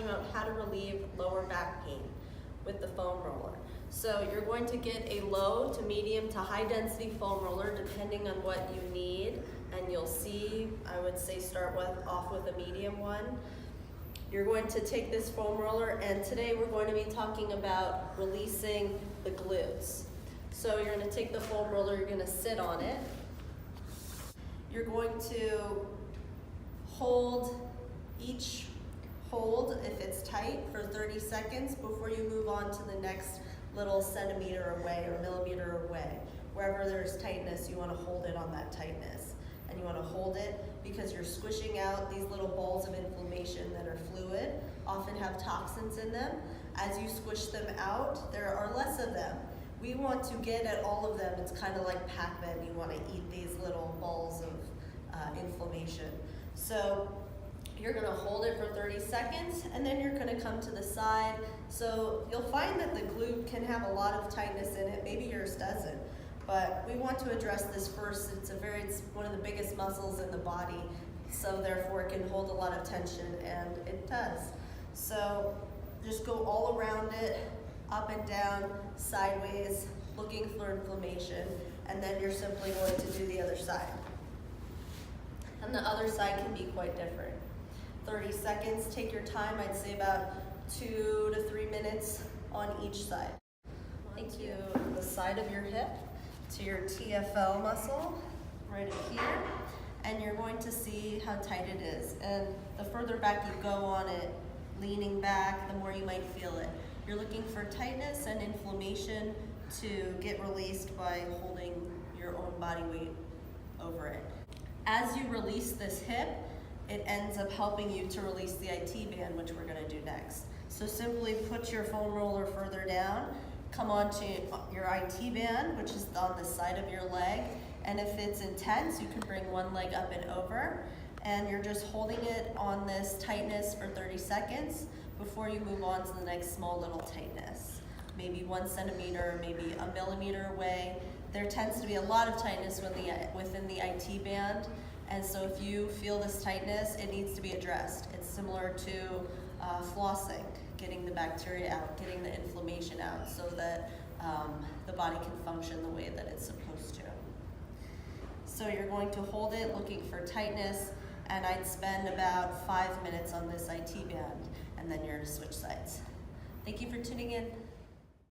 about how to relieve lower back pain with the foam roller. So you're going to get a low to medium to high density foam roller depending on what you need, and you'll see, I would say start off with a medium one. You're going to take this foam roller, and today we're going to be talking about releasing the glutes. So you're going to take the foam roller, you're going to sit on it. You're going to hold each hold, if it's tight, for 30 seconds before you move on to the next little centimeter away or millimeter away. Wherever there's tightness, you want to hold it on that tightness. And you want to hold it because you're squishing out these little balls of inflammation that are fluid, often have toxins in them. As you squish them out, there are less of them. We want to get at all of them. It's kind of like Pac-Man. You want to eat these little balls of inflammation. So you're going to hold it for 30 seconds, and then you're going to come to the side. So you'll find that the glute can have a lot of tightness in it. Maybe yours doesn't. But we want to address this first. It's one of the biggest muscles in the body, so therefore it can hold a lot of tension, and it does. So just go all around it, up and down, sideways, looking for inflammation, and then you're simply going to do the other side. And the other side can be quite different. 30 seconds, take your time. I'd say about 2 to 3 minutes on each side. Thank you. The side of your hip to your TFL muscle, right up here, and you're going to see how tight it is. And the further back you go on it, leaning back, the more you might feel it. You're looking for tightness and inflammation to get released by holding your own body weight over it. As you release this hip, it ends up helping you to release the IT band, which we're going to do next. So simply put your foam roller further down, come onto your IT band, which is on the side of your leg, and if it's intense, you can bring one leg up and over, and you're just holding it on this tightness for 30 seconds before you move on to the next small little tightness. Maybe 1 centimeter, maybe a millimeter away. There tends to be a lot of tightness within the IT band, and so if you feel this tightness, it needs to be addressed. It's similar to flossing, getting the bacteria out, getting the inflammation out so that the body can function the way that it's supposed to. So you're going to hold it looking for tightness, and I'd spend about 5 minutes on this IT band, and then you're to switch sides. Thank you for tuning in.